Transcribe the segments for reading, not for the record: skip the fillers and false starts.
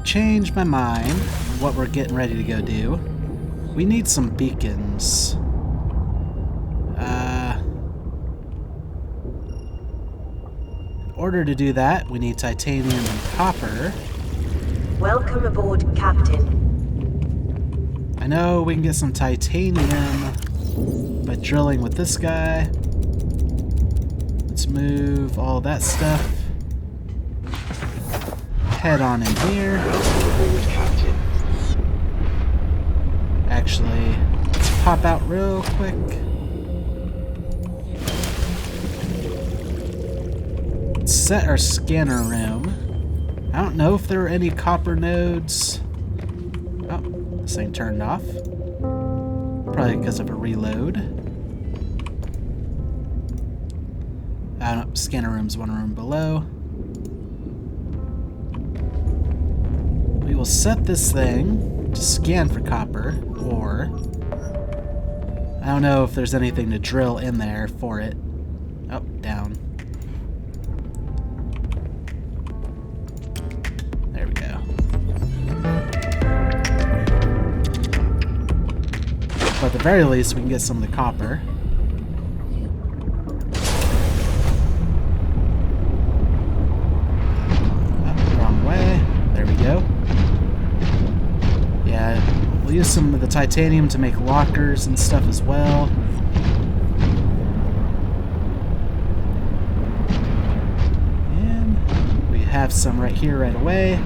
changed my mind on what we're getting ready to go do. We need some beacons. In order to do that, we need titanium and copper. Welcome aboard, Captain. I know we can get some titanium by drilling with this guy. Let's move all that stuff. Head on in here. Actually, let's pop out real quick. Let's set our scanner room. I don't know if there are any copper nodes. Oh, this thing turned off. Probably because of a reload. I don't know, scanner room's one room below. We will set this thing to scan for copper, or I don't know if there's anything to drill in there for it. Oh, down. There we go. But at the very least, we can get some of the copper. Oh, wrong way. There we go. Yeah, we'll use some of the titanium to make lockers and stuff as well. And we have some right here right away.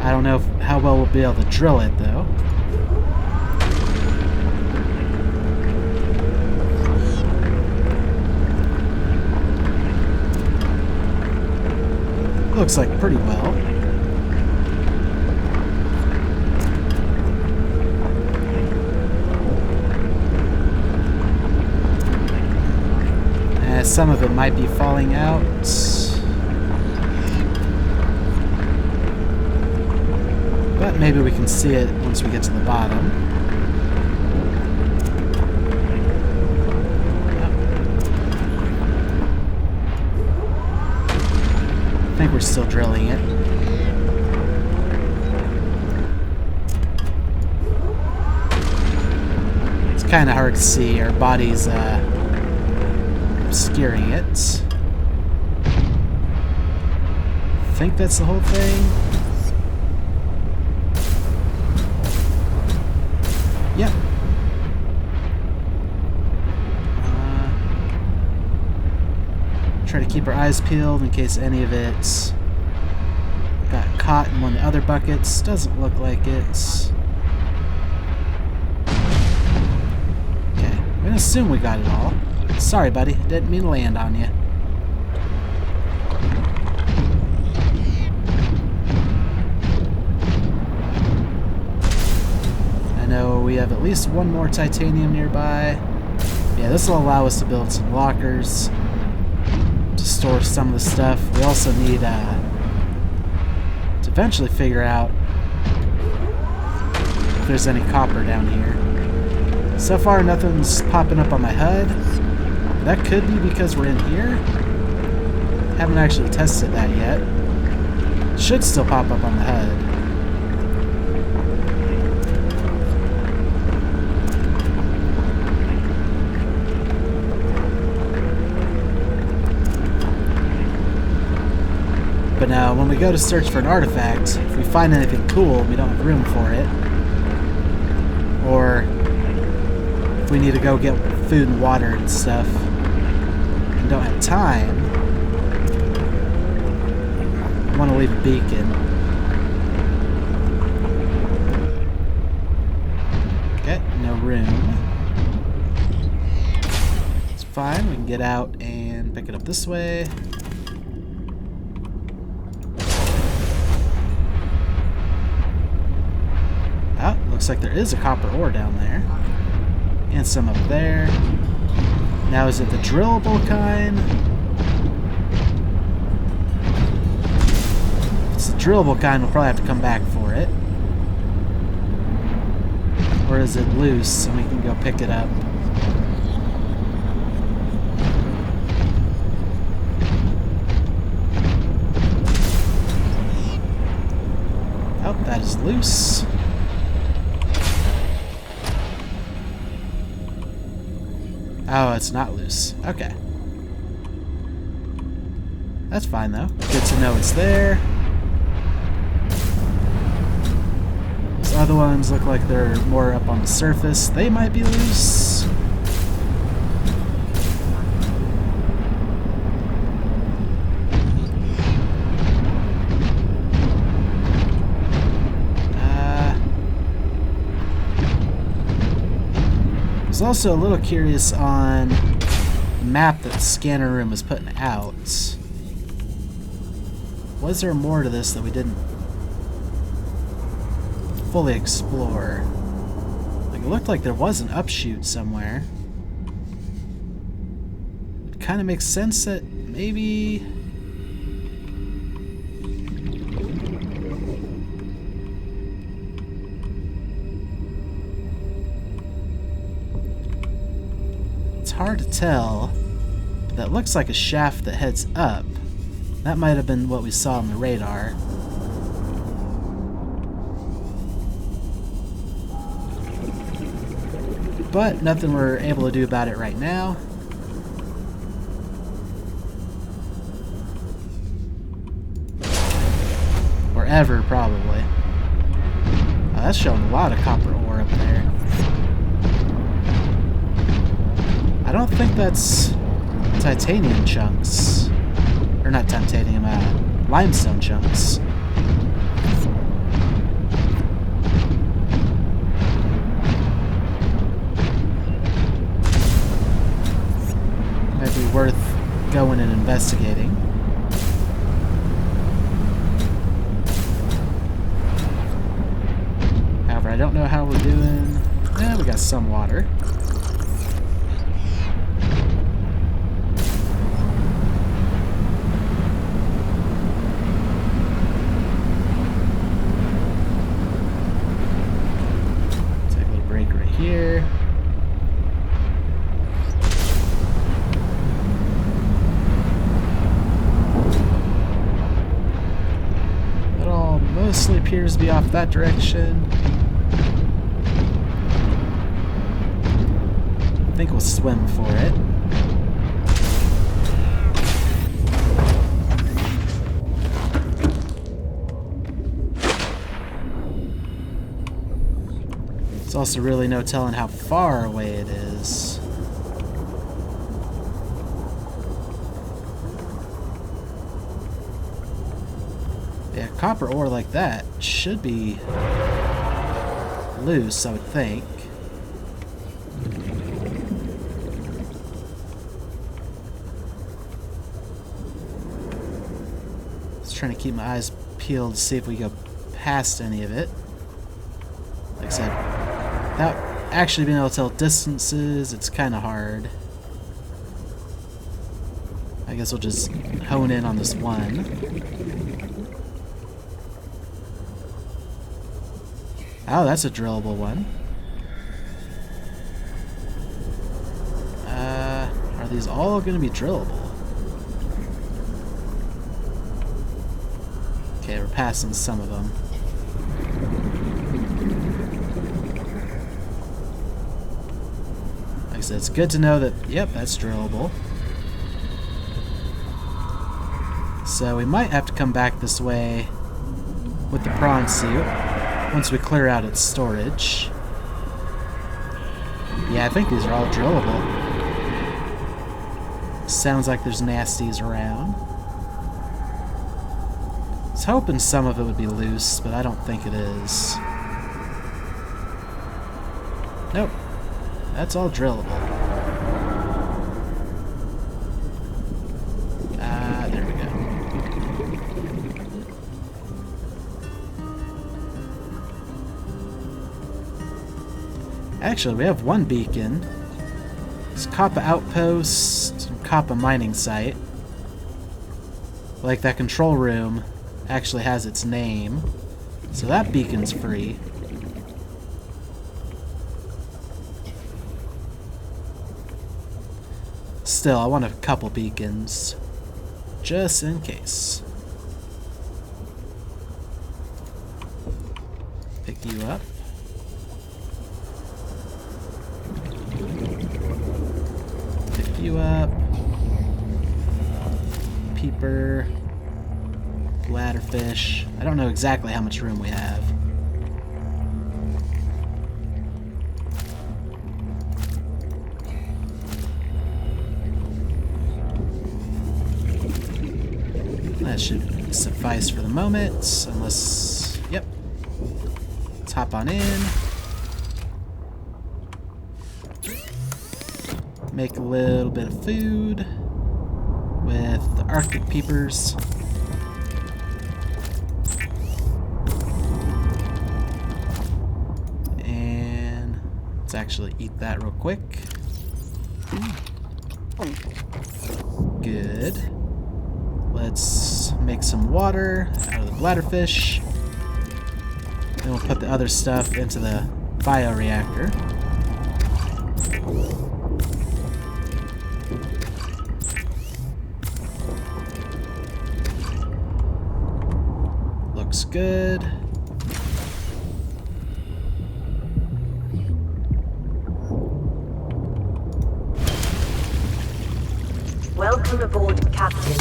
I don't know how well we'll be able to drill it though. Looks like pretty well. Some of it might be falling out. But maybe we can see it once we get to the bottom. I think we're still drilling it. It's kind of hard to see. Our body's obscuring it. I think that's the whole thing. Yep. Try to keep our eyes peeled in case any of it got caught in one of the other buckets. Doesn't look like it. Okay, I'm gonna assume we got it all. Sorry, buddy. Didn't mean to land on you. I know we have at least one more titanium nearby. Yeah, this will allow us to build some lockers to store some of the stuff. We also need to eventually figure out if there's any copper down here. So far, nothing's popping up on my HUD. That could be because we're in here. Haven't actually tested that yet. Should still pop up on the HUD. But now, when we go to search for an artifact, if we find anything cool and we don't have room for it, or if we need to go get food and water and stuff, and don't have time, I want to leave a beacon. Okay, no room. It's fine, we can get out and pick it up this way. Oh, looks like there is a copper ore down there. And some up there. Now, is it the drillable kind? If it's the drillable kind, we'll probably have to come back for it. Or is it loose and we can go pick it up? Oh, that is loose. Oh, it's not loose. Okay. That's fine, though. Good to know it's there. Those other ones look like they're more up on the surface. They might be loose. I was also a little curious on the map that the scanner room was putting out. Was there more to this that we didn't fully explore? Like, it looked like there was an upshoot somewhere. It kind of makes sense that maybe... It's hard to tell, but that looks like a shaft that heads up. That might have been what we saw on the radar. But nothing we're able to do about it right now. Or ever, probably. That's showing a lot of copper ore up there. I don't think that's titanium chunks. Or not titanium, limestone chunks. Might be worth going and investigating. However, I don't know how we're doing. Yeah, we got some water. Here. It all mostly appears to be off that direction. I think we'll swim for it. There's also really no telling how far away it is. Yeah, copper ore like that should be loose, I would think. Just trying to keep my eyes peeled to see if we go past any of it. Like I said, without actually being able to tell distances, it's kind of hard. I guess we'll just hone in on this one. Oh, that's a drillable one. Are these all going to be drillable? Okay, we're passing some of them. So it's good to know that, yep, that's drillable. So we might have to come back this way with the prawn suit once we clear out its storage. Yeah, I think these are all drillable. Sounds like there's nasties around. I was hoping some of it would be loose, but I don't think it is. Nope. That's all drillable. There we go. Actually, we have one beacon. It's Koppa Outpost, Koppa Mining Site. Like that control room actually has its name. So that beacon's free. Still, I want a couple beacons, just in case. you up. Pick you up. Peeper. Bladderfish. I don't know exactly how much room we have. That should suffice for the moment, unless... Yep. Let's hop on in. Make a little bit of food with the Arctic peepers. And let's actually eat that real quick. Good. Let's make some water out of the bladderfish. Then we'll put the other stuff into the bioreactor. Looks good. Welcome aboard, Captain.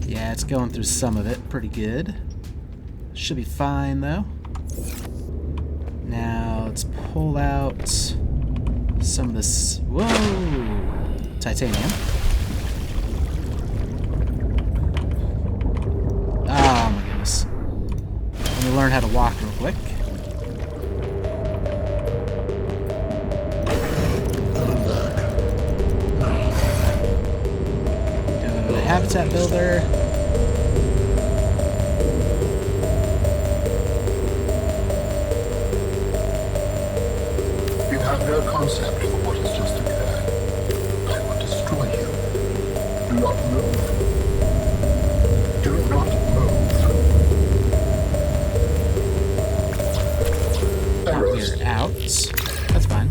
Yeah, it's going through some of it pretty good. Should be fine though. Now let's pull out some of this. Whoa! Titanium. Oh my goodness. Let me learn how to walk real quick. Go to Habitat Builder. You have no concept for what has just occurred. I will destroy you. Do not move. Do not move. Oh, you're out. That's fine.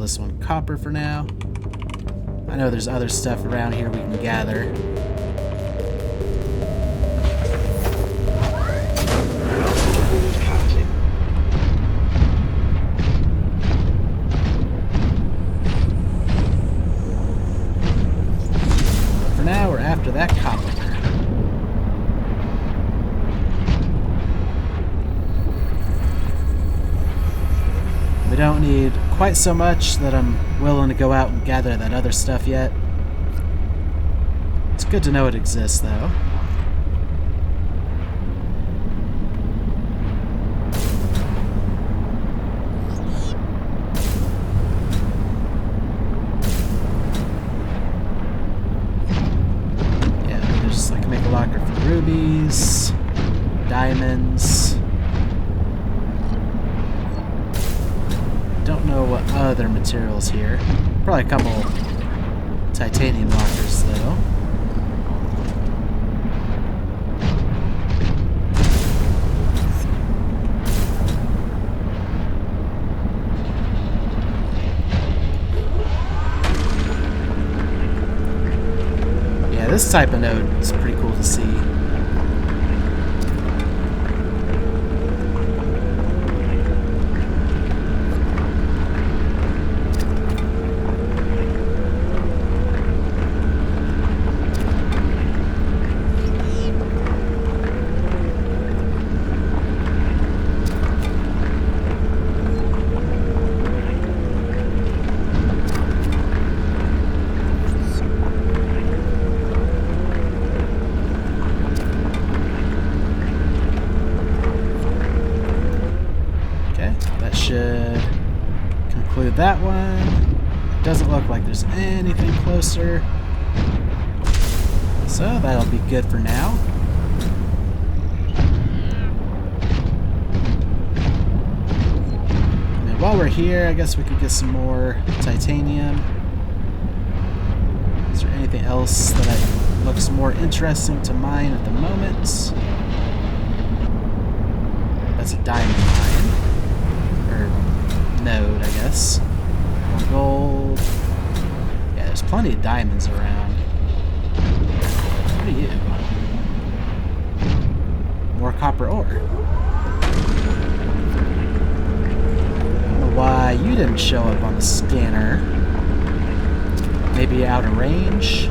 This one copper for now. I know there's other stuff around here we can gather. But for now, we're after that copper. We don't need quite so much that I'm willing to go out and gather that other stuff yet. It's good to know it exists, though. Yeah, there's, I can make a locker for rubies, diamonds. Don't know what other materials here. Probably a couple titanium lockers though. Yeah, this type of node is pretty cool to see. conclude that one. Doesn't look like there's anything closer. So that'll be good for now. And while we're here, I guess we could get some more titanium. Is there anything else that looks more interesting to mine at the moment? That's a diamond mine. Or node, I guess. More gold. Yeah, there's plenty of diamonds around. What are you? More copper ore. I don't know why you didn't show up on the scanner. Maybe out of range?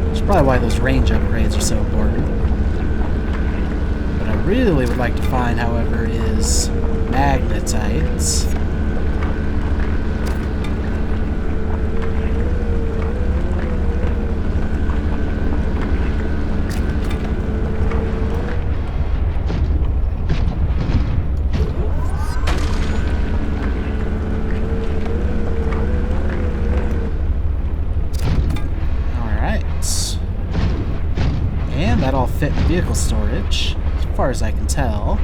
That's probably why those range upgrades are so important. What I really would like to find, however, is magnetites. That all fit in vehicle storage, as far as I can tell.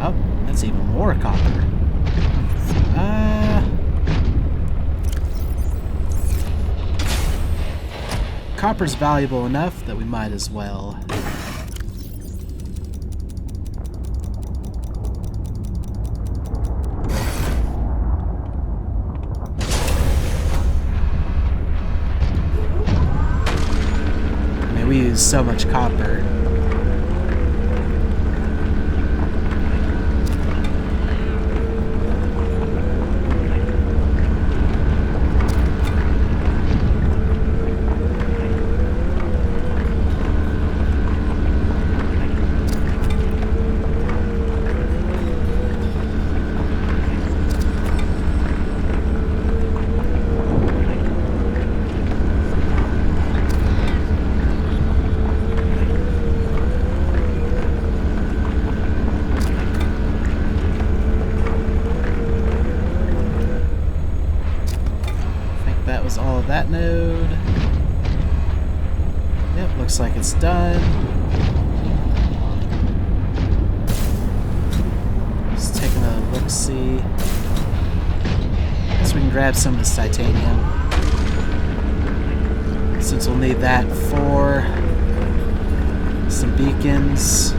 Oh, that's even more copper. Copper's valuable enough that we might as well. We use so much copper. All of that node. Yep, looks like it's done. Just taking a look-see. Guess we can grab some of this titanium, since we'll need that for some beacons.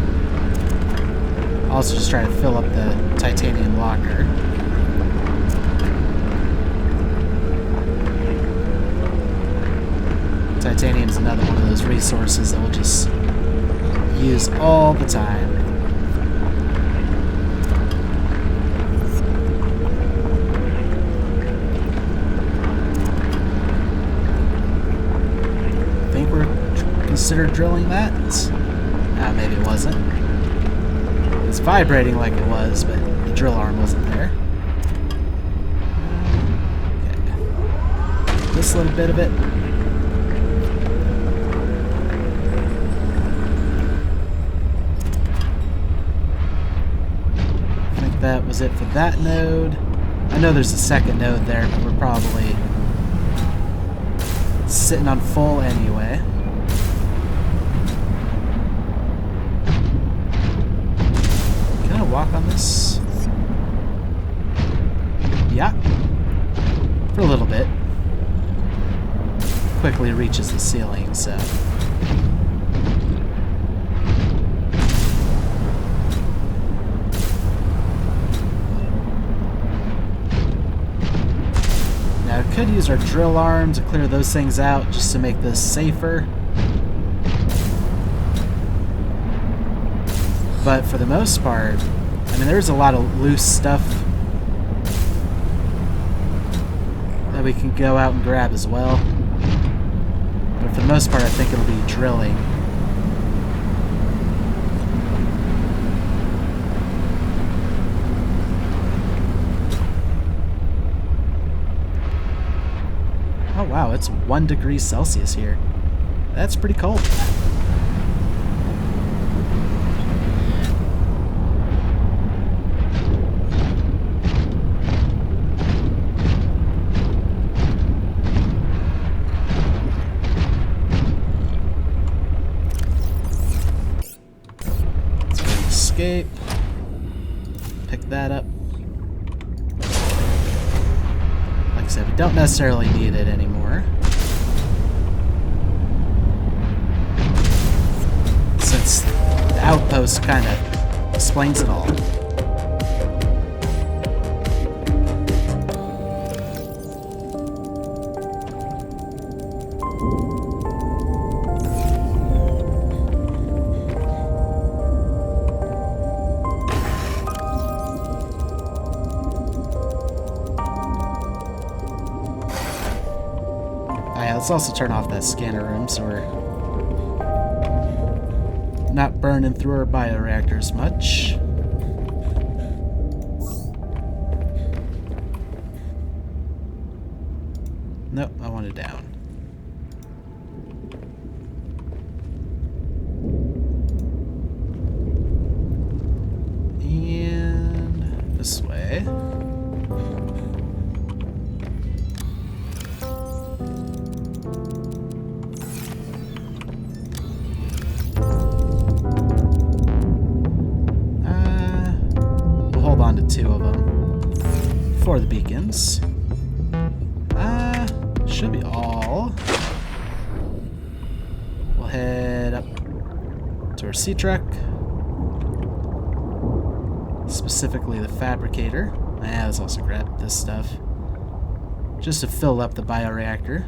I'll also just try to fill up the titanium locker. Titanium's another one of those resources that we'll just use all the time. I think we're considered drilling that. Maybe it wasn't. It's vibrating like it was, but the drill arm wasn't there. Okay. This little bit of it. That was it for that node. I know there's a second node there, but we're probably sitting on full anyway. Can I walk on this? Yeah. For a little bit. Quickly reaches the ceiling, so... Could use our drill arm to clear those things out just to make this safer. But for the most part, I mean, there's a lot of loose stuff that we can go out and grab as well. But for the most part, I think it'll be drilling. Oh wow, it's 1 degree Celsius here. That's pretty cold. Escape. Pick that up. Like I said, we don't necessarily need it anymore, since the outpost kind of explains it all. Let's also turn off that scanner room so we're not burning through our bioreactors much. Nope, I want it down. And this way. Two of them for the beacons. Should be all. We'll head up to our sea truck, specifically the fabricator. Let's also grab this stuff just to fill up the bioreactor.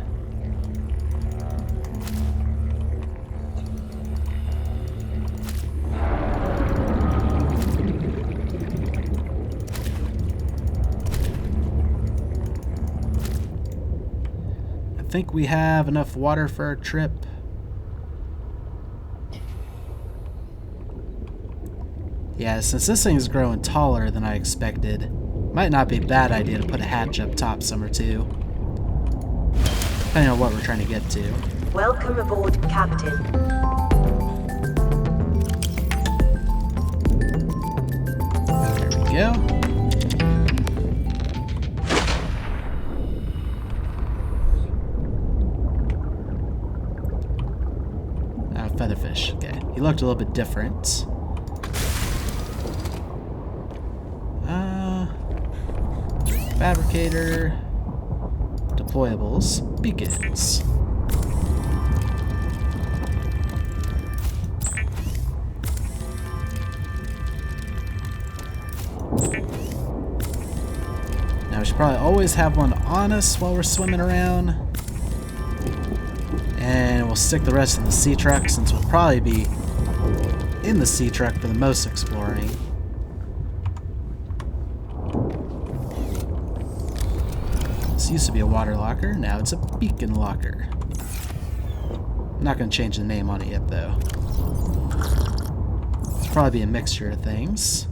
I think we have enough water for our trip. Yeah, since this thing is growing taller than I expected, might not be a bad idea to put a hatch up top somewhere too, depending on what we're trying to get to. Welcome aboard, Captain. There we go. Featherfish. Okay, he looked a little bit different. Fabricator, deployables, beacons. Now we should probably always have one on us while we're swimming around. And we'll stick the rest in the sea truck, since we'll probably be in the sea truck for the most exploring. This used to be a water locker, now it's a beacon locker. I'm not going to change the name on it yet, though. It'll probably be a mixture of things.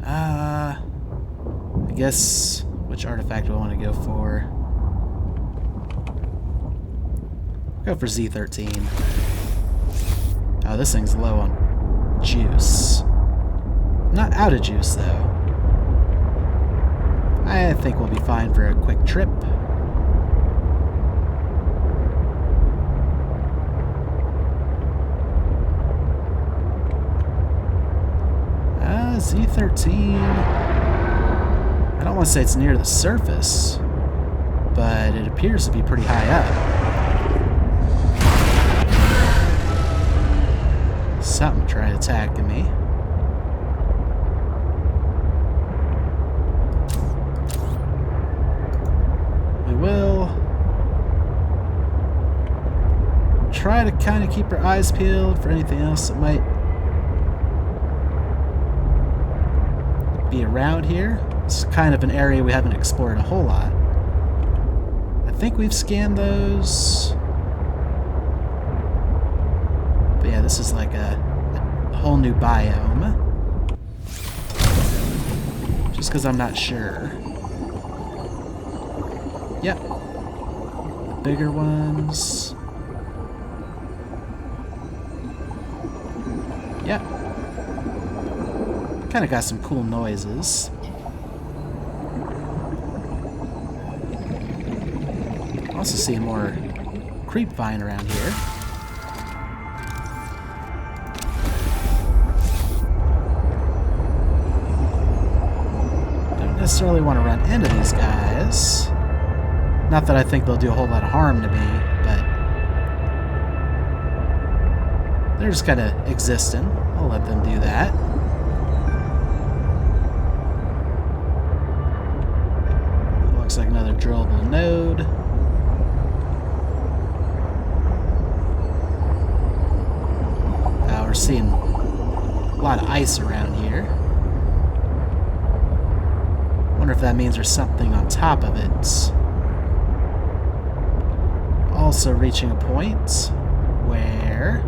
I guess, which artifact do I want to go for? Go for Z13. Oh, this thing's low on juice. Not out of juice, though. I think we'll be fine for a quick trip. Z13. I don't want to say it's near the surface, but it appears to be pretty high up. Something trying attacking me. We will try to kind of keep our eyes peeled for anything else that might be around here. It's kind of an area we haven't explored a whole lot. I think we've scanned those. But yeah, this is like a whole new biome. Just because I'm not sure. Yep. bigger ones. Yeah. Kind of got some cool noises. Also seeing more creep vine around here. Don't necessarily want to run into these guys. Not that I think they'll do a whole lot of harm to me, but they're just kind of existing. I'll let them do that. Looks like another drillable node. We're seeing a lot of ice around here. Wonder if that means there's something on top of it. Also reaching a point where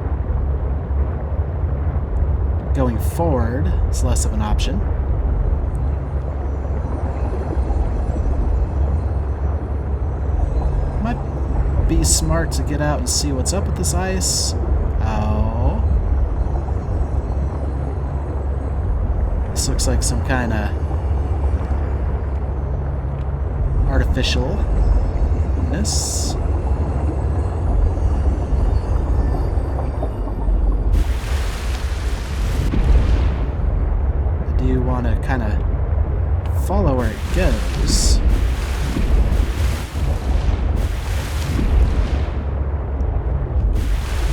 going forward is less of an option. Might be smart to get out and see what's up with this ice. Oh. This looks like some kind of artificialness. I do want to kind of follow where it goes.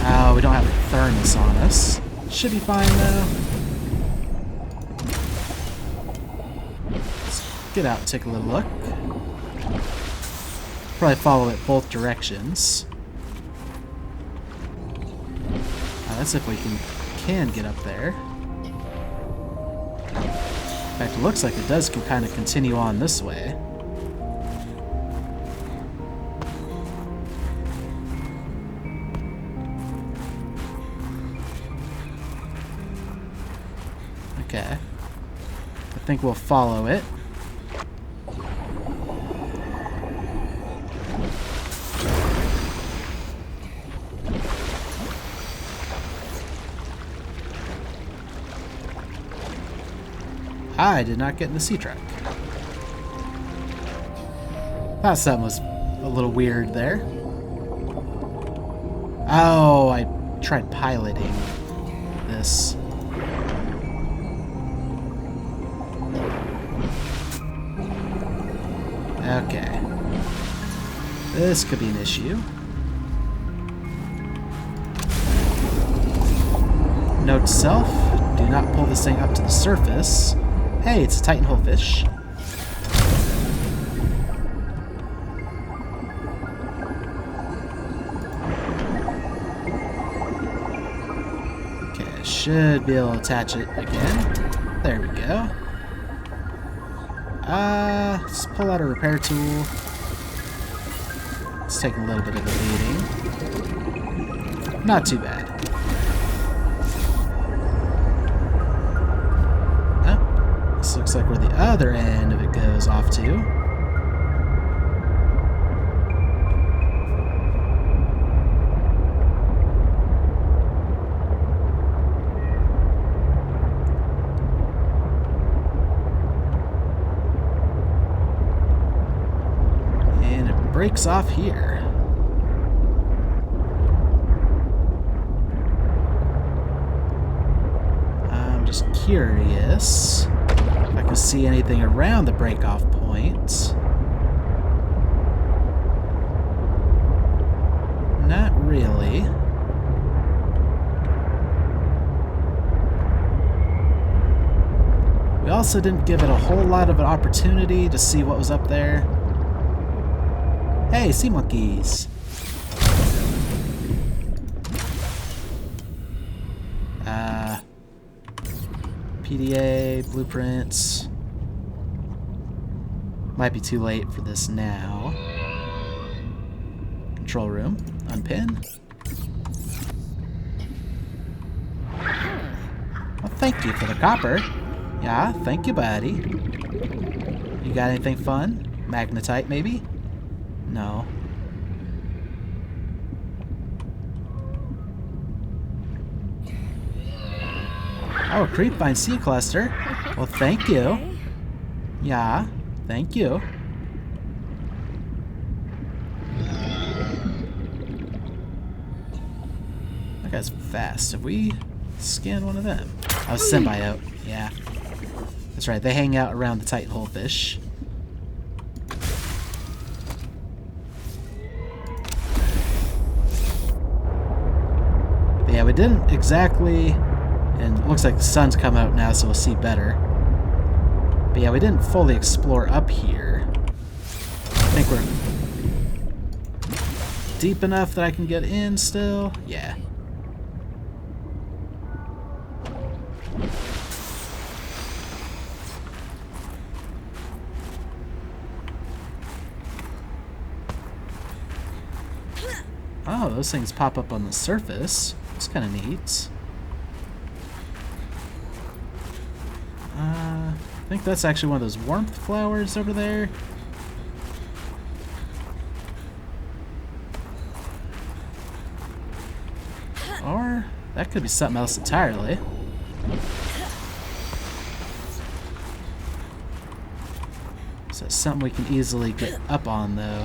Oh, we don't have a thermos on us. Should be fine though. Get out and take a little look. Probably follow it both directions. That's if we can get up there. In fact, it looks like it does kind of continue on this way. Okay. I think we'll follow it. I did not get in the C-track. Thought something was a little weird there. Oh, I tried piloting this. Okay. This could be an issue. Note to self, do not pull this thing up to the surface. Hey, it's a Titan Hullfish. Okay, should be able to attach it again. There we go. Let's pull out a repair tool. It's taking a little bit of a beating. Not too bad. Looks like where the other end of it goes off to. And it breaks off here. I'm just curious. I can see anything around the break-off point. Not really. We also didn't give it a whole lot of an opportunity to see what was up there. Hey, sea monkeys! PDA, blueprints. Might be too late for this now. Control room, unpin. Well, thank you for the copper. Yeah, thank you, buddy. You got anything fun? Magnetite, maybe? No. Oh, a creepvine sea cluster. Well, thank you. Yeah, thank you. That guy's fast. Have we scanned one of them? Oh, symbiote. Yeah. That's right, they hang out around the Titan Holefish. But yeah, we didn't exactly... And it looks like the sun's come out now, so we'll see better. But yeah, we didn't fully explore up here. I think we're deep enough that I can get in still. Yeah. Oh, those things pop up on the surface. It's kind of neat. I think that's actually one of those warmth flowers over there. Or that could be something else entirely. So it's something we can easily get up on, though.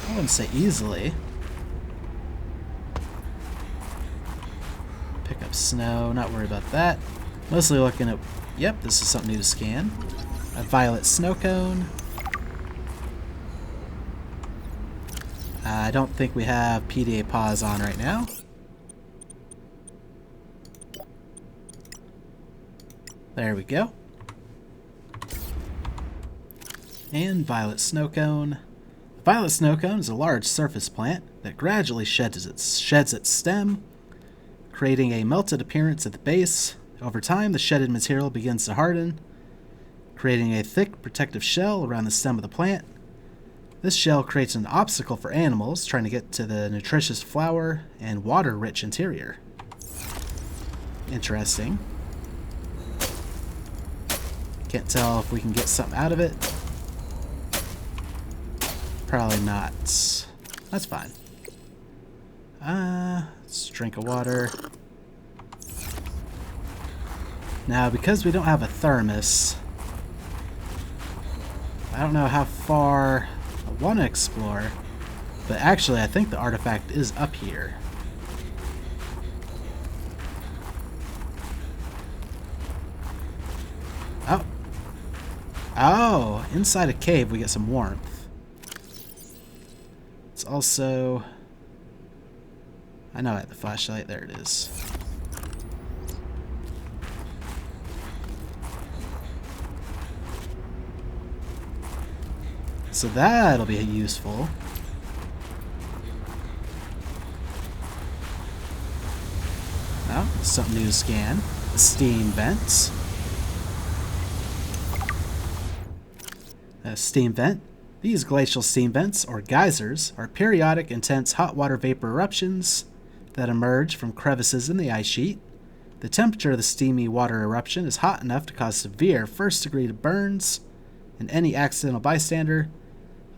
I wouldn't say easily. Pick up snow, not worry about that. Mostly looking at... Yep, this is something new to scan. A violet snow cone. I don't think we have PDA pause on right now. There we go. And violet snow cone. Violet snow cone is a large surface plant that gradually sheds its stem, creating a melted appearance at the base. Over time, the shedded material begins to harden, creating a thick protective shell around the stem of the plant. This shell creates an obstacle for animals trying to get to the nutritious flower and water-rich interior. Interesting. Can't tell if we can get something out of it. Probably not. That's fine. Let's drink a water. Now, because we don't have a thermos, I don't know how far I want to explore, but actually I think the artifact is up here. Oh. Oh, inside a cave we get some warmth. It's also... I know I had the flashlight. There it is. So that'll be useful. Oh, something new to scan. The steam vents. A steam vent. These glacial steam vents, or geysers, are periodic, intense hot water vapor eruptions that emerge from crevices in the ice sheet. The temperature of the steamy water eruption is hot enough to cause severe first-degree burns in any accidental bystander,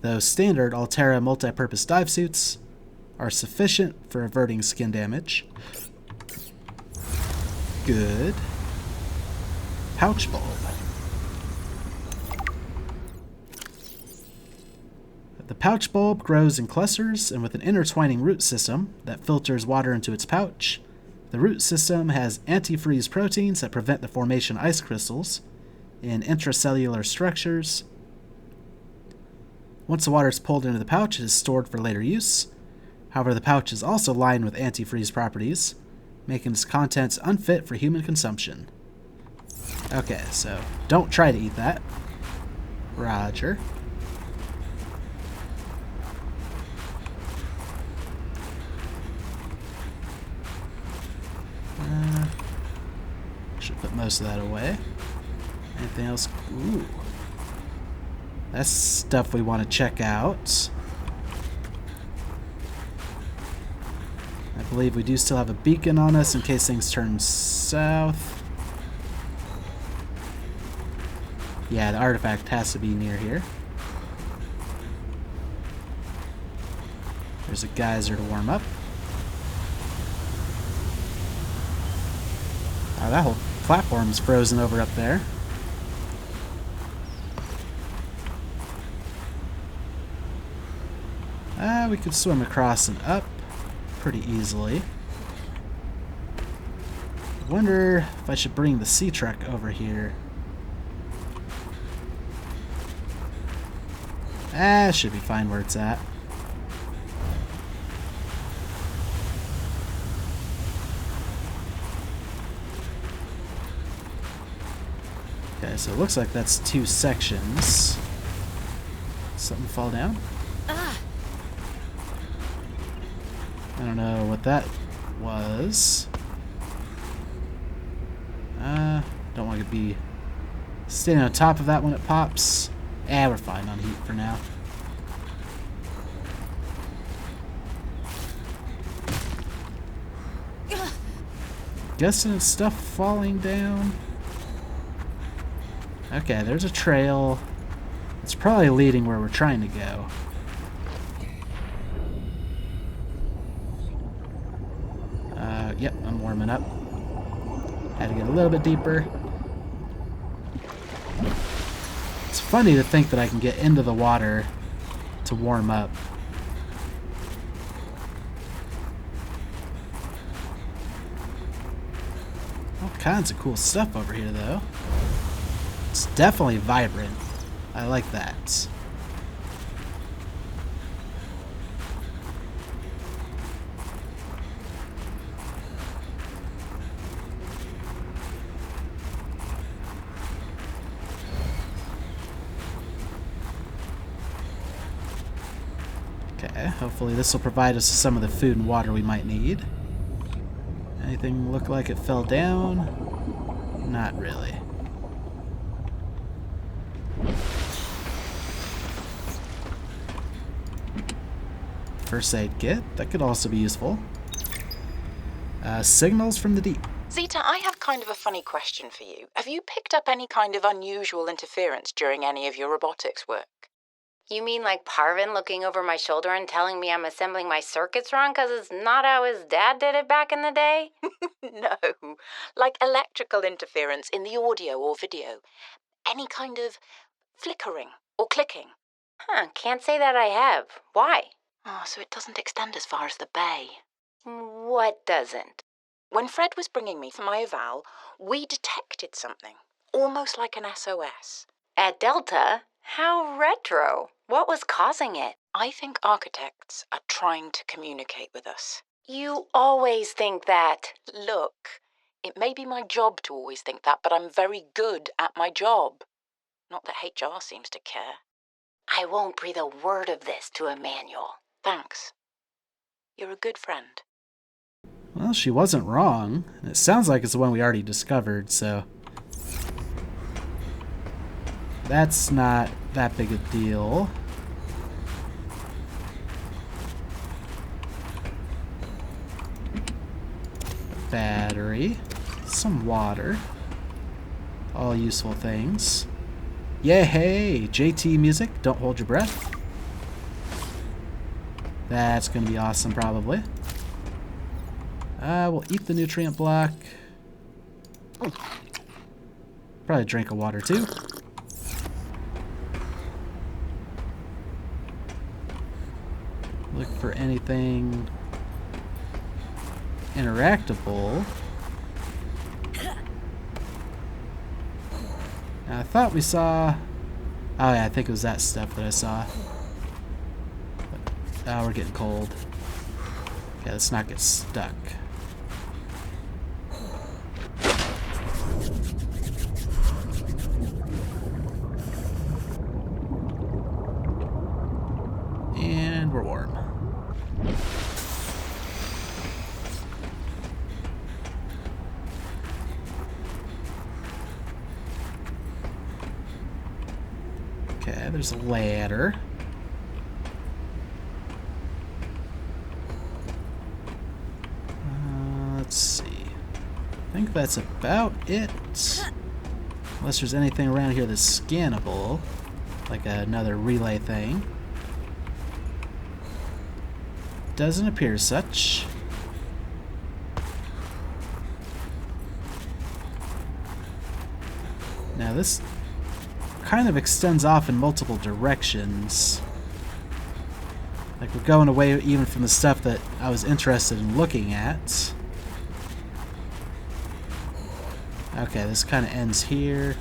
though standard Altera multi-purpose dive suits are sufficient for averting skin damage. Good. Pouch bulb. The pouch bulb grows in clusters and with an intertwining root system that filters water into its pouch. The root system has antifreeze proteins that prevent the formation of ice crystals in intracellular structures. Once the water is pulled into the pouch, it is stored for later use. However, the pouch is also lined with antifreeze properties, making its contents unfit for human consumption. Okay, so don't try to eat that. Roger. Should put most of that away. Anything else? Ooh. That's stuff we want to check out. I believe we do still have a beacon on us in case things turn south. Yeah, the artifact has to be near here. There's a geyser to warm up. Oh, that whole platform's frozen over up there. We could swim across and up pretty easily. I wonder if I should bring the sea truck over here. It should be fine where it's at. Okay, so it looks like that's 2 sections. Something fall down? I don't know what that was. Don't want to be standing on top of that when it pops. We're fine on heat for now. Guessing it's stuff falling down. Okay, there's a trail. It's probably leading where we're trying to go. Yep, I'm warming up. Had to get a little bit deeper. It's funny to think that I can get into the water to warm up. All kinds of cool stuff over here, though. It's definitely vibrant. I like that. Okay, hopefully this will provide us some of the food and water we might need. Anything look like it fell down? Not really. First aid kit, that could also be useful. Signals from the deep. Zeta, I have kind of a funny question for you. Have you picked up any kind of unusual interference during any of your robotics work? You mean like P.R.A.W.N looking over my shoulder and telling me I'm assembling my circuits wrong because it's not how his dad did it back in the day? No, like electrical interference in the audio or video. Any kind of flickering or clicking. Can't say that I have. Why? Oh, so it doesn't extend as far as the bay. What doesn't? When Fred was bringing me for my eval, we detected something, almost like an SOS. At Delta? How retro. What was causing it? I think architects are trying to communicate with us. You always think that. Look, it may be my job to always think that, but I'm very good at my job. Not that HR seems to care. I won't breathe a word of this to Emmanuel. Thanks. You're a good friend. Well, she wasn't wrong. It sounds like it's the one we already discovered, so... that's not that big a deal. Battery. Some water. All useful things. Yay! JT music. Don't hold your breath. That's going to be awesome, probably. We'll eat the nutrient block. Probably drink of water, too. Look for anything interactable. Now, I thought we saw... oh yeah, I think it was that stuff that I saw. But, we're getting cold. Okay, let's not get stuck. And we're warm. Okay, there's a ladder. Let's see. I think that's about it. Unless there's anything around here that's scannable, like another relay thing. doesn't appear such. Now this kind of extends off in multiple directions. Like we're going away even from the stuff that I was interested in looking at. Okay, this kind of ends here.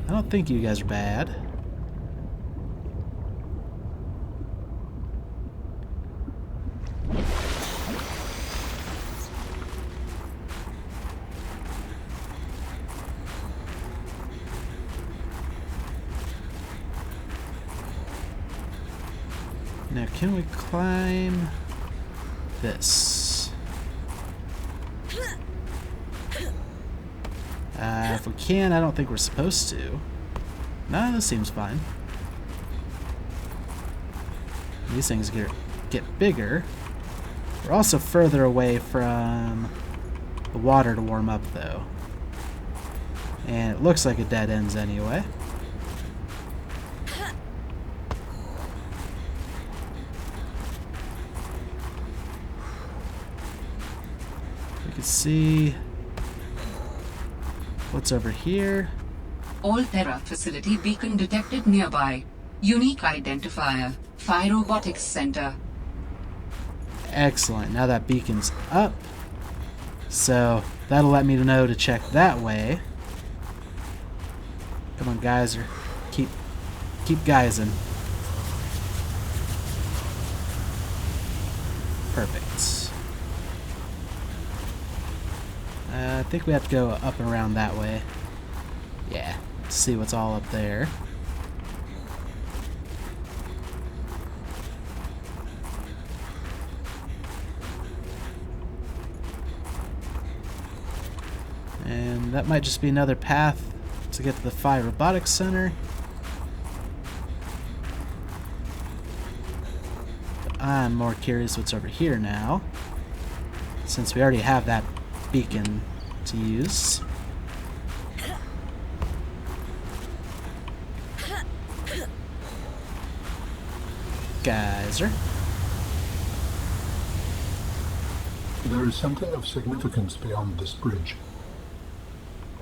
I don't think you guys are bad. Now, can we climb this? If we can, I don't think we're supposed to. No, this seems fine. These things get bigger. We're also further away from the water to warm up, though. And it looks like it dead ends anyway. We can see what's over here. All Terra facility beacon detected nearby. Unique identifier. Psi Robotics Center. Excellent. Now that beacon's up. So that'll let me know to check that way. Come on, geyser. Keep geysing. Perfect. I think we have to go up and around that way. Yeah. See what's all up there. And that might just be another path to get to the Psi Robotics Center. But I'm more curious what's over here now, since we already have that beacon to use. Geyser. There is something of significance beyond this bridge.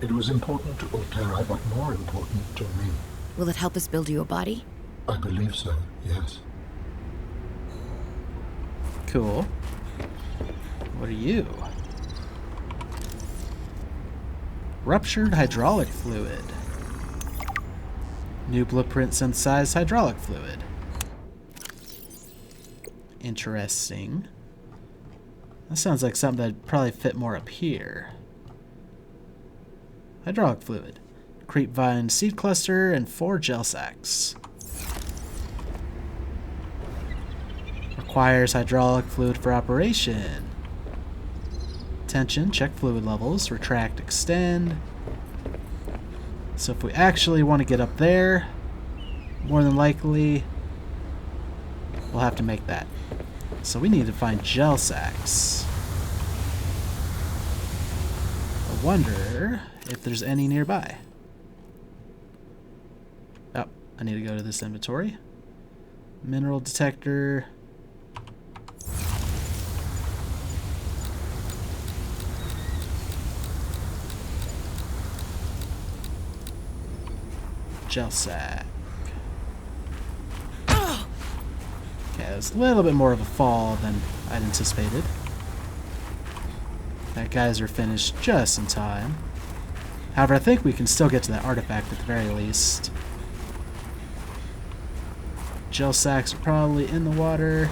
It was important to Alterra, but more important to me. Will it help us build you a body? I believe so, yes. Cool. What are you? Ruptured hydraulic fluid. New blueprint synthesized hydraulic fluid. Interesting. That sounds like something that'd probably fit more up here. Hydraulic fluid. Creepvine seed cluster and 4 gel sacks. Requires hydraulic fluid for operation. Tension, check fluid levels, retract, extend. So if we actually want to get up there, more than likely, we'll have to make that. So we need to find gel sacks. I wonder if there's any nearby. Oh, I need to go to this inventory. Mineral detector. Gel sack. Okay, it was a little bit more of a fall than I'd anticipated. That geyser finished just in time. However, I think we can still get to that artifact at the very least. Gel sacks are probably in the water.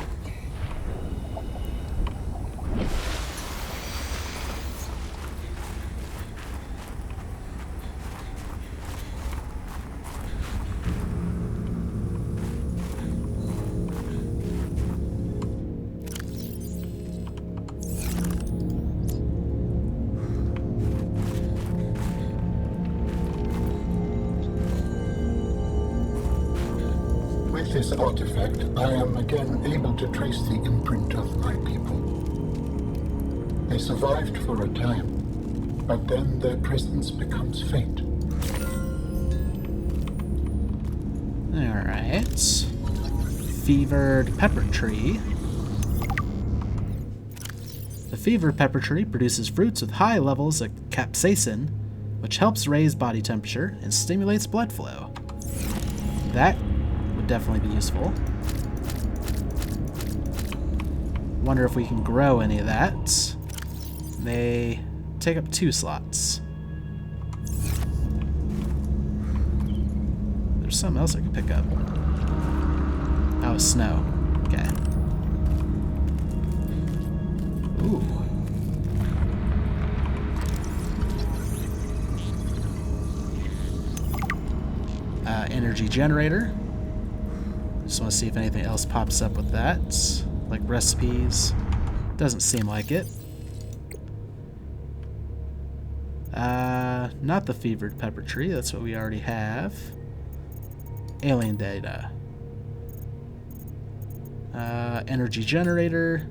With this artifact, I am again able to trace the imprint of my people. They survived for a time, but then their presence becomes faint. Alright. fevered pepper tree. The fevered pepper tree produces fruits with high levels of capsaicin, which helps raise body temperature and stimulates blood flow. That would definitely be useful. Wonder if we can grow any of that. They take up 2 slots. There's something else I can pick up. Oh, snow. Okay. Ooh. Energy generator. Just want to see if anything else pops up with that. Like recipes. Doesn't seem like it. Not the fevered pepper tree. That's what we already have. Alien data. Energy generator.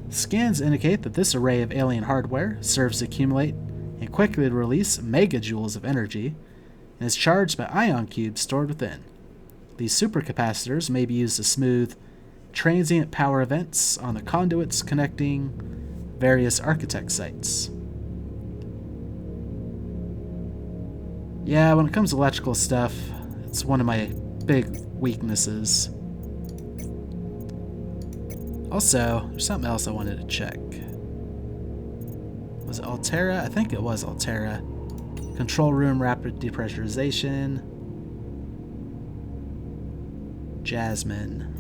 Scans indicate that this array of alien hardware serves to accumulate and quickly release megajoules of energy and is charged by ion cubes stored within. These supercapacitors may be used to smooth transient power events on the conduits connecting various architect sites. Yeah, when it comes to electrical stuff, it's one of my big weaknesses. Also, there's something else I wanted to check. Was it Altera? I think it was Altera. Control room rapid depressurization. Jasmine.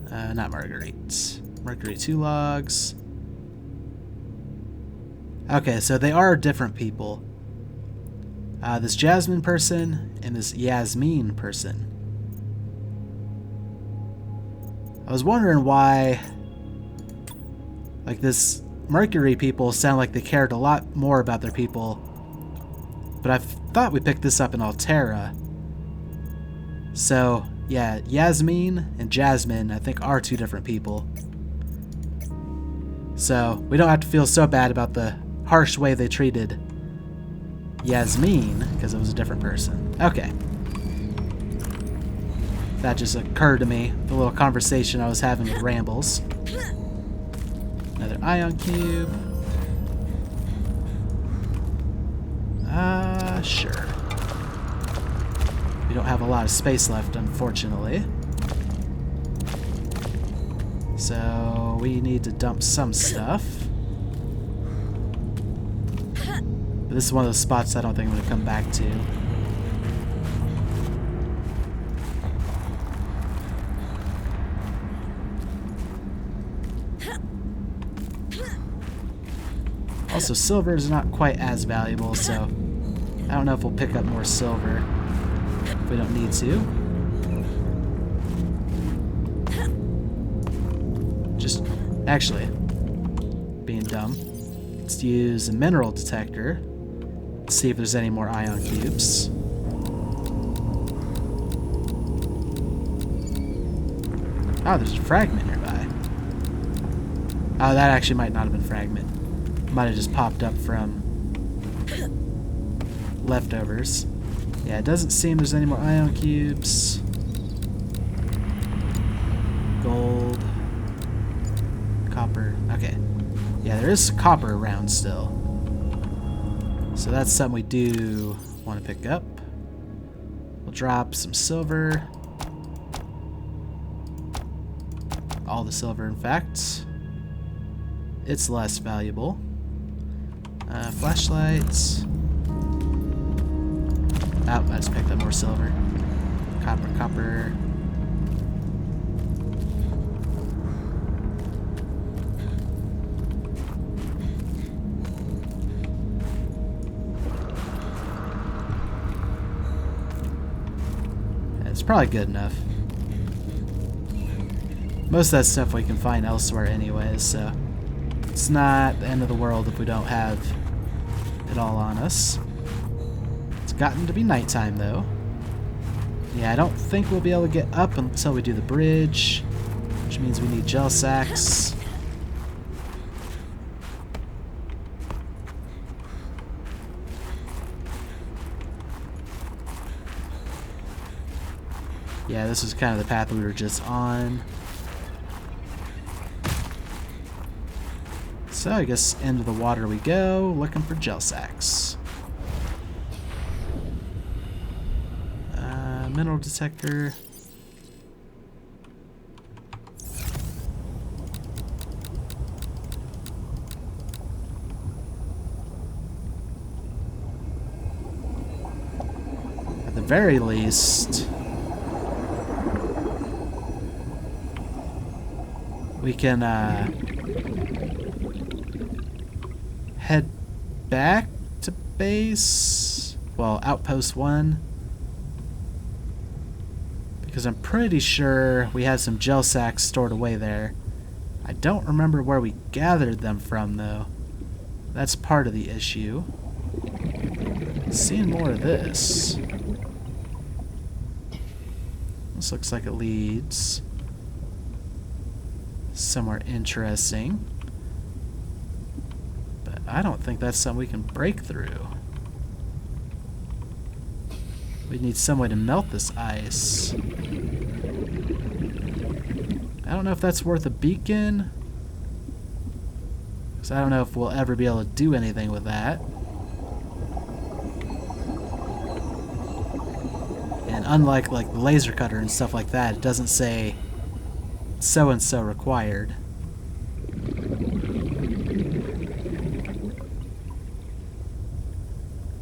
Not Marguerite. Mercury 2 logs. Okay, so they are different people. This Jasmine person and this Yasmin person. I was wondering why, like, this Mercury people sound like they cared a lot more about their people, but I thought we picked this up in Altera. So, yeah, Yasmin and Jasmine, I think, are 2 different people. So, we don't have to feel so bad about the harsh way they treated Yasmin, because it was a different person. Okay. That just occurred to me, the little conversation I was having with Rambles. Another ion cube. Sure. We don't have a lot of space left, unfortunately. So, we need to dump some stuff. But this is one of those spots I don't think I'm going to come back to. Also, silver is not quite as valuable, so I don't know if we'll pick up more silver if we don't need to. Just, actually, being dumb, let's use a mineral detector to see if there's any more ion cubes. Oh, there's a fragment nearby. Oh, that actually might not have been fragment. Might have just popped up from leftovers. Yeah, it doesn't seem there's any more ion cubes. Gold. Copper. Okay. Yeah, there is copper around still. So that's something we do want to pick up. We'll drop some silver. All the silver, in fact. It's less valuable. Flashlights. Oh, I just picked up more silver. Copper, copper. It's probably good enough. Most of that stuff we can find elsewhere anyways, so it's not the end of the world if we don't have it all on us. It's gotten to be nighttime though. Yeah, I don't think we'll be able to get up until we do the bridge, which means we need gel sacks. Yeah, this is kind of the path we were just on. So I guess into the water we go, looking for gel sacks. Mineral detector. At the very least, we can head back to base. Well, Outpost 1. Because I'm pretty sure we had some gel sacks stored away there. I don't remember where we gathered them from, though. That's part of the issue. Seeing more of this. This looks like it leads somewhere interesting. But I don't think that's something we can break through. We need some way to melt this ice. I don't know if that's worth a beacon. Because I don't know if we'll ever be able to do anything with that. And unlike like the laser cutter and stuff like that, it doesn't say so-and-so required.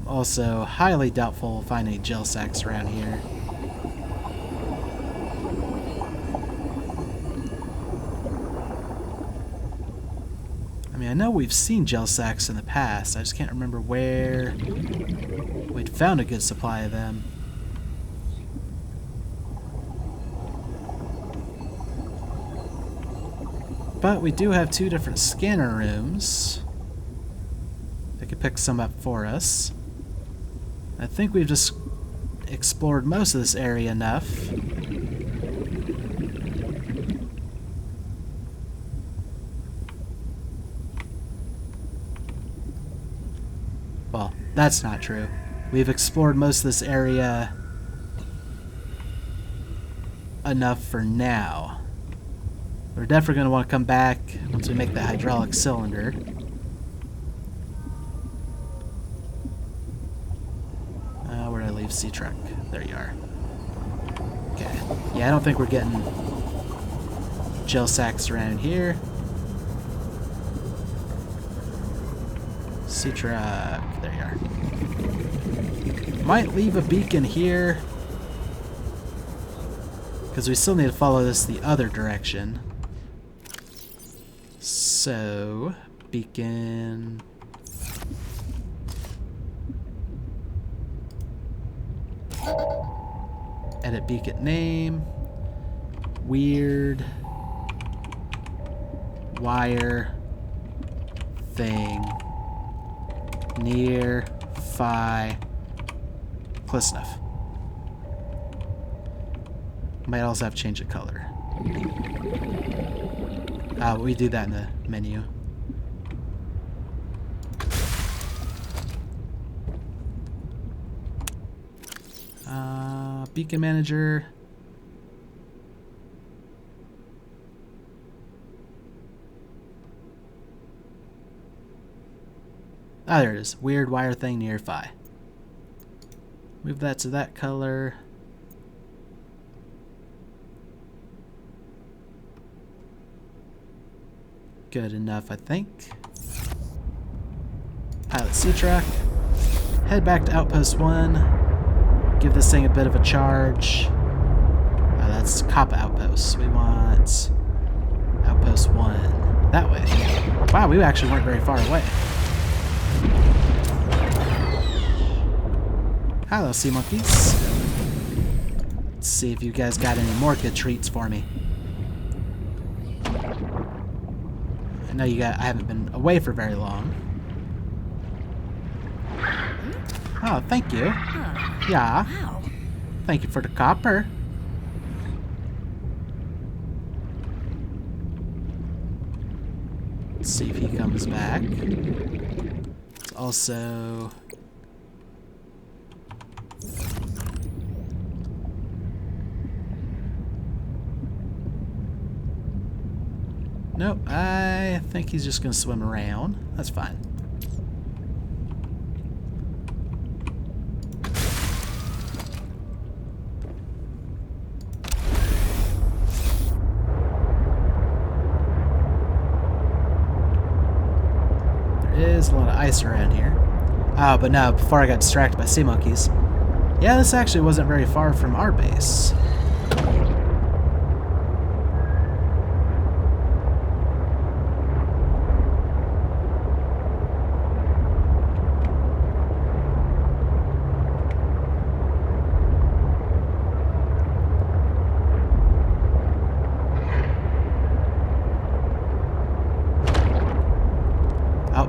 Also, highly doubtful we'll find any gel sacks around here. I mean, I know we've seen gel sacks in the past. I just can't remember where we'd found a good supply of them. But we do have 2 different scanner rooms. They could pick some up for us. I think we've just explored most of this area enough. Well, that's not true. We've explored most of this area enough for now. We're definitely going to want to come back once we make the hydraulic cylinder. Where did I leave C-Truck? There you are. Okay. Yeah, I don't think we're getting gel sacks around here. C-Truck. There you are. Might leave a beacon here, because we still need to follow this the other direction. So, beacon. Edit beacon name. Weird wire thing near Phi. Close enough. Might also have to change the color. We do that in the menu. Beacon manager. Ah, there it is. Weird wire thing near Phi. Move that to that color. Good enough, I think. Pilot C-Truck. Head back to Outpost 1. Give this thing a bit of a charge. That's Koppa Outpost. We want Outpost 1. That way. Wow, we actually weren't very far away. Hello, sea monkeys. Let's see if you guys got any more good treats for me. I know I haven't been away for very long. Oh, thank you. Yeah. Wow. Thank you for the copper. Let's see if he comes back. It's also... Nope, I think he's just gonna swim around. That's fine. There is a lot of ice around here. Oh, but no, before I got distracted by sea monkeys. Yeah, this actually wasn't very far from our base.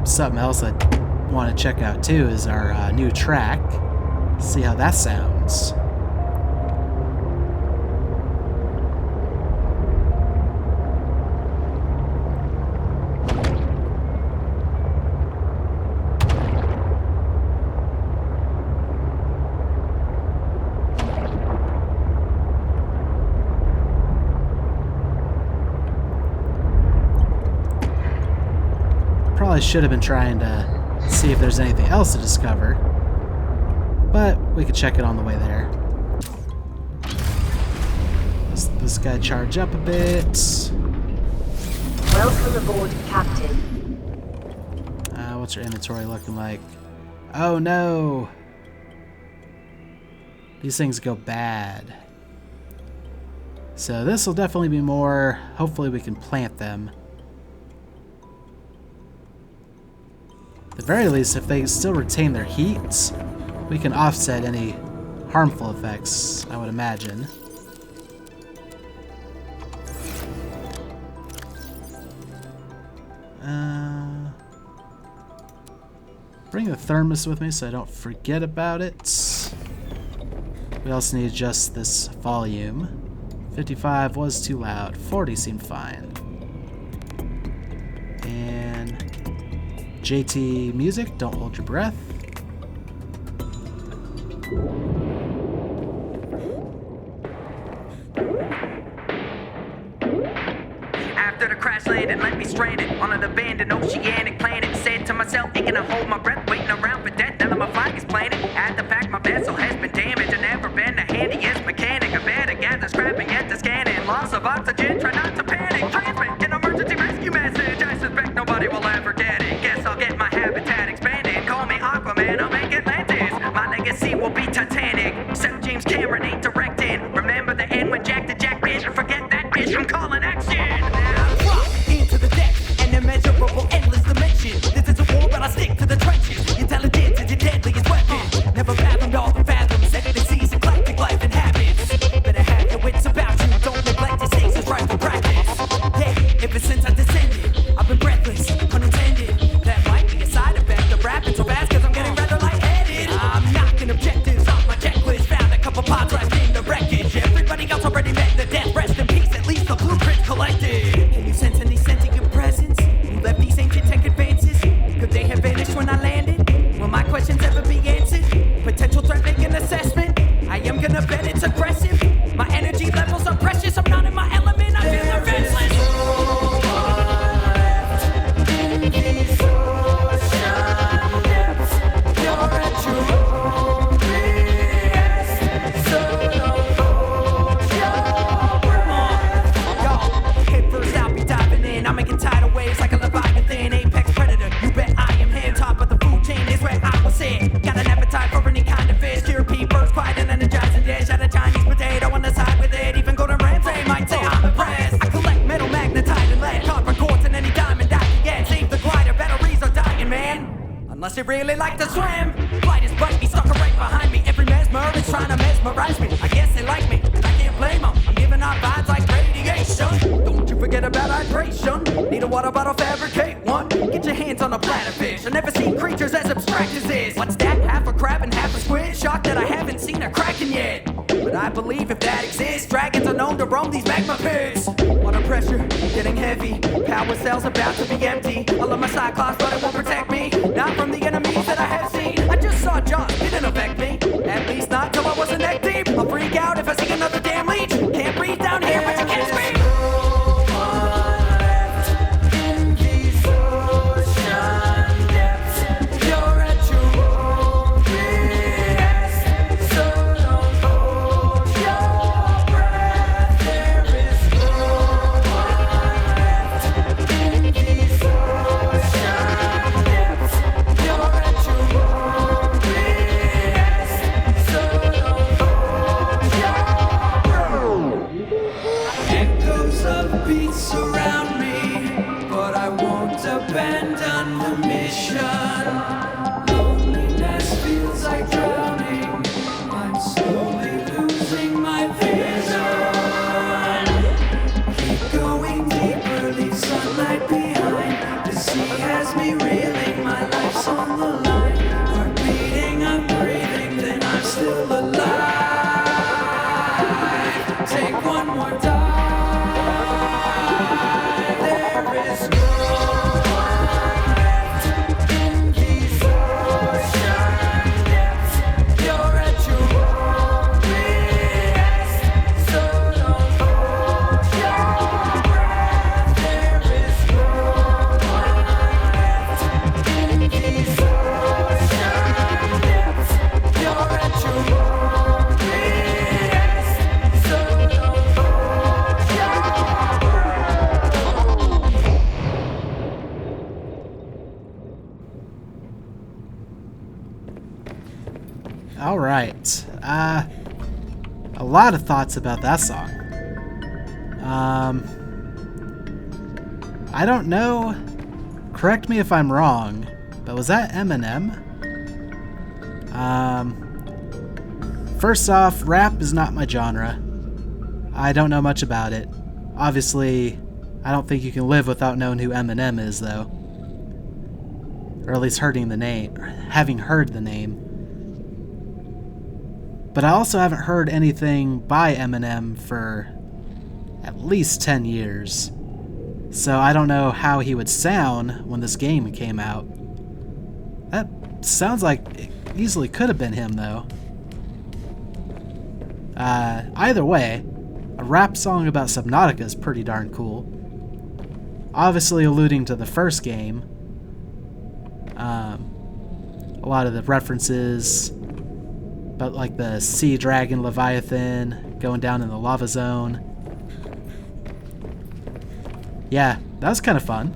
Something else I want to check out too is our new track. See how that sounds. Probably should have been trying to see if there's anything else to discover, but we could check it on the way there. This guy charge up a bit. Welcome aboard, Captain. What's your inventory looking like? Oh no! These things go bad. So this will definitely be more. Hopefully we can plant them. At the very least, if they still retain their heat, we can offset any harmful effects, I would imagine. Bring the thermos with me so I don't forget about it. We also need to adjust this volume. 55 was too loud. 40 seemed fine. And JT music, don't hold your breath. After the crash landed, left me stranded on an abandoned oceanic planet. Said to myself, ain't gonna hold my breath, waiting around for death. None of my flag is planted. At the fact my vessel has been damaged and never been the handiest mechanic. I better gather scrap and get to scanning. Loss of oxygen, try not to panic. Transmit an emergency rescue message. I suspect nobody will ever get it. Guess I'll get my habitat expanded. Call me Aquaman, I'll make Atlantis. My legacy will be Titanic. Seth James Cameron ain't directing. Remember the end when Jack the Jack bitch. Forget that bitch, I'm calling action. Now drop into the depths, an immeasurable endless dimension. This is a war, but I stick to the trenches. Intelligence is your deadliest weapon. Never fathomed all the fathoms that the seas eclectic life and habits. Better have your wits about you. Don't neglect your stasis right for practice. Yeah, ever since I descended, I've been breathless, unintended. That might be a side effect of rapping so fast cause I'm getting rather lightheaded. I'm knocking objectives off my checklist. Found a couple pods left in the wreckage. Everybody else already met the death. Rest in peace, at least the blueprint collected. Can you sense any sentient presence? You left these ancient tech advances. Could they have vanished when I landed? Will my questions ever be answered? Potential threat, make an assessment. I am gonna bet it's aggressive. My energy levels are precious. I'm not in my element. I feel defenseless. I'm making tidal waves like a Leviathan, apex predator. You bet I am him, top of the food chain is where I will sit. Got an appetite for any kind of fish. Cure peepers, quiet and energizing dish. At a Chinese potato on the side with it. Even Gordon Ramsay might say I'm impressed. I collect metal, magnetite, and lead. Copper quartz and any diamond I can get. Save the glider, batteries are dying, man. Unless you really like to swim. Flight is bite me, sucker right behind me. Every mesmer is trying to mesmerize me. I guess they like me, and I can't blame them. I'm giving out vibes like radiation. Don't you forget about hydration. Need a water bottle, fabricate one. Get your hands on a planet fish. I've never seen creatures as abstract as this. What's that? Half a crab and half a squid? Shocked that I haven't seen a kraken yet. But I believe if that exists, dragons are known to roam these magma pits. Water pressure getting heavy. Power cells about to be empty. I love my cyclops, but it won't protect me. Not from the enemies that I have seen. I just saw John, didn't affect me. At least not till I wasn't neck deep. I'll freak out if I see another damn leech. Can't breathe down here, but you can't scream. surround me, but I won't abandon the mission. Loneliness feels like drowning. I'm slowly losing my vision. Keep going deeper, leave sunlight behind. The sea has me reeling, my life's on the line. Heart beating, I'm breathing, then I'm still alive. Take one more dive. There is no left in these ocean depths. You're at your own best, so don't hold your breath. There is no left in these ocean depths. You're at your own best, so don't hold your breath. All right. A lot of thoughts about that song. I don't know. Correct me if I'm wrong, but was that Eminem? First off, rap is not my genre. I don't know much about it. Obviously, I don't think you can live without knowing who Eminem is, though. Or at least having heard the name. But I also haven't heard anything by Eminem for at least 10 years. So I don't know how he would sound when this game came out. That sounds like it easily could have been him, though. Either way, a rap song about Subnautica is pretty darn cool. Obviously alluding to the first game. A lot of the references, but like the sea dragon Leviathan going down in the lava zone. Yeah, that was kind of fun.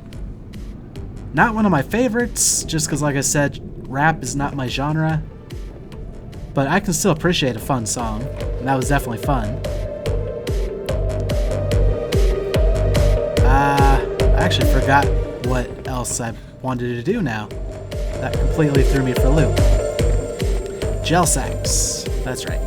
Not one of my favorites, just because, like I said, rap is not my genre. But I can still appreciate a fun song, and that was definitely fun. I actually forgot what else I wanted to do now. That completely threw me for a loop. Gel sacks. That's right.